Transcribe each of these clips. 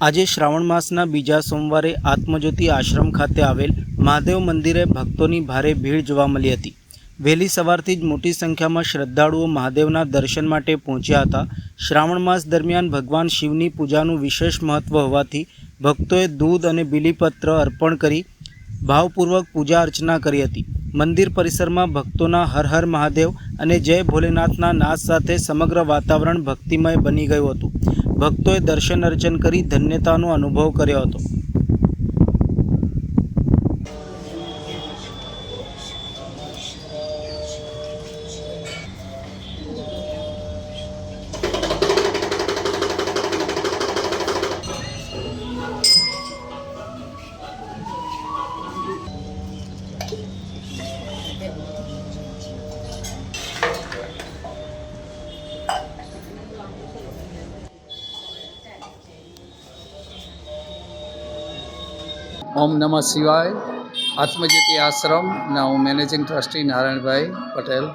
આજે શ્રાવણ માસના બીજા સોમવારે આત્મજ્યોતિ આશ્રમ ખાતે આવેલ મહાદેવ મંદિરે ભક્તોની ભારે ભીડ જોવા મળી હતી। વહેલી સવારથી જ મોટી સંખ્યામાં શ્રદ્ધાળુઓ મહાદેવના દર્શન માટે પહોંચ્યા હતા। શ્રાવણ માસ દરમિયાન ભગવાન શિવની પૂજાનું વિશેષ મહત્વ હોવાથી ભક્તોએ દૂધ અને બીલીપત્ર અર્પણ કરી ભાવપૂર્વક પૂજા અર્ચના કરી હતી। મંદિર પરિસરમાં ભક્તોના હર હર મહાદેવ અને જય ભોલેનાથના નાદ સાથે સમગ્ર વાતાવરણ ભક્તિમય બની ગયું હતું। ભક્તોએ દર્શન અર્ચન કરી ધન્યતાનો અનુભવ કર્યો હતો। ઓમ નમઃ શિવાય। આત્મજ્યોતિ આશ્રમના હું મેનેજિંગ ટ્રસ્ટી નારાયણભાઈ પટેલ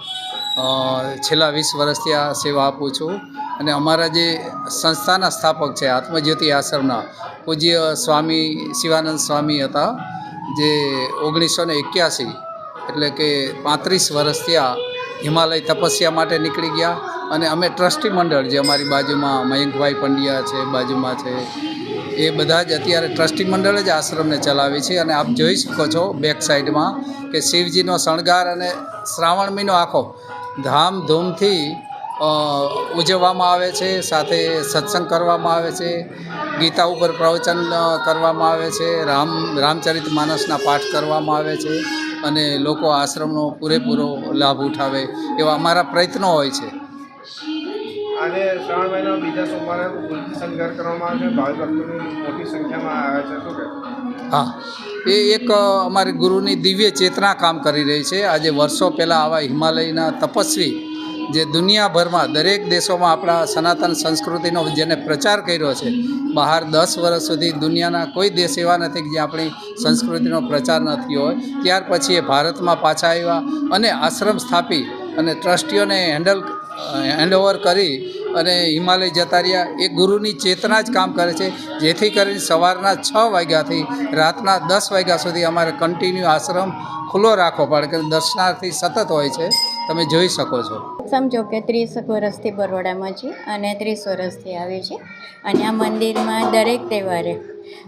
છેલ્લા 20 વર્ષથી આ સેવા આપું છું। અને અમારા જે સંસ્થાના સ્થાપક છે આત્મજ્યોતિ આશ્રમના પૂજ્ય સ્વામી શિવાનંદ સ્વામી હતા, જે 1981 એટલે કે 35 વર્ષથી આ હિમાલય તપસ્યા માટે નીકળી ગયા। અને અમે ટ્રસ્ટી મંડળ જે અમારી બાજુમાં મયંકભાઈ પંડ્યા છે, બાજુમાં છે, એ બધા જ અત્યારે ટ્રસ્ટી મંડળ જ આશ્રમને ચલાવે છે। અને આપ જોઈ શકો છો બેક સાઈડમાં કે શિવજીનો શણગાર અને શ્રાવણ મહિનો આખો ધામધૂમથી ઉજવવામાં આવે છે। સાથે સત્સંગ કરવામાં આવે છે, ગીતા ઉપર પ્રવચન કરવામાં આવે છે, રામચરિત માનસના પાઠ કરવામાં આવે છે અને લોકો આશ્રમનો પૂરેપૂરો લાભ ઉઠાવે એવા અમારા પ્રયત્નો હોય છે। આજે શ્રાવણ મહિના બીજા સોમવારે શણગાર કરવામાં આવે છે, ભાવિ ભક્તોની મોટી સંખ્યામાં આવે છે, શું કહેવાય? હા, એ એક અમારી ગુરુની દિવ્ય ચેતના કામ કરી રહી છે। આજે વર્ષો પહેલાં આવા હિમાલયના તપસ્વી જે દુનિયાભરમાં દરેક દેશોમાં આપણા સનાતન સંસ્કૃતિનો જેને પ્રચાર કર્યો છે, બહાર 10 વર્ષ સુધી દુનિયાના કોઈ દેશ એવા નથી કે જ્યાં આપણી સંસ્કૃતિનો પ્રચાર નથી હોય। ત્યાર પછી એ ભારતમાં પાછા આવ્યા અને આશ્રમ સ્થાપી અને ટ્રસ્ટીઓને હેન્ડઓવર કરી અને હિમાલય જતા રહ્યા। એ ગુરુની ચેતના જ કામ કરે છે, જેથી કરીને સવારના 6 વાગ્યાથી રાતના 10 વાગ્યા સુધી અમારે કન્ટિન્યુ આશ્રમ ખુલ્લો રાખવો પડે કે દર્શનાર્થી સતત હોય છે, તમે જોઈ શકો છો। સમજો કે 30 વર્ષથી બરોડામાં છે અને 30 વર્ષથી આવે છે અને આ મંદિરમાં દરેક તહેવારે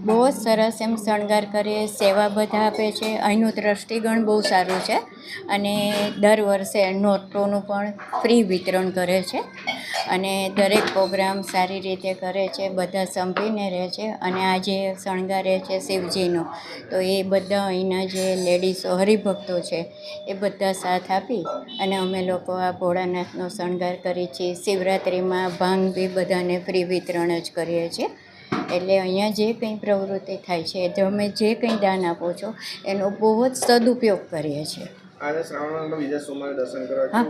બહુ જ સરસ એમ શણગાર કરીએ, સેવા બધા આપે છે। અહીંનું દ્રષ્ટિગણ બહુ સારું છે અને દર વર્ષે નોટોનું પણ ફ્રી વિતરણ કરે છે અને દરેક પ્રોગ્રામ સારી રીતે કરે છે, બધા સંપીને રહે છે। અને આ જે શણગારે છે શિવજીનો, તો એ બધા અહીંના જે લેડીઝો હરિભક્તો છે એ બધા સાથ આપી અને અમે લોકો આ ભોળાનાથનો શણગાર કરીએ છીએ। શિવરાત્રિમાં ભાંગ બી બધાને ફ્રી વિતરણ જ કરીએ છીએ। એટલે અહીંયા જે કંઈ પ્રવૃત્તિ થાય છે, તમે જે કંઈ દાન આપો છો એનો બહુ જ સદુપયોગ કરીએ છીએ। આજે શ્રાવણ બીજા સોમવારે દર્શન કરવા હા,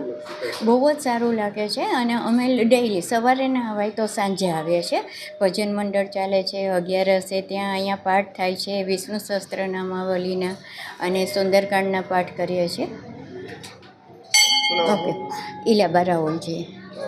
બહુ જ સારું લાગે છે અને અમે ડેઈલી સવારે ના આવાય તો સાંજે આવીએ છીએ। ભજન મંડળ ચાલે છે, 11 ત્યાં અહીંયા પાઠ થાય છે, વિષ્ણુ સહસ્ત્રનામાવલીના અને સુંદરકાંડના પાઠ કરીએ છીએ। ઓકે, ઇલાબા રાહુલજી।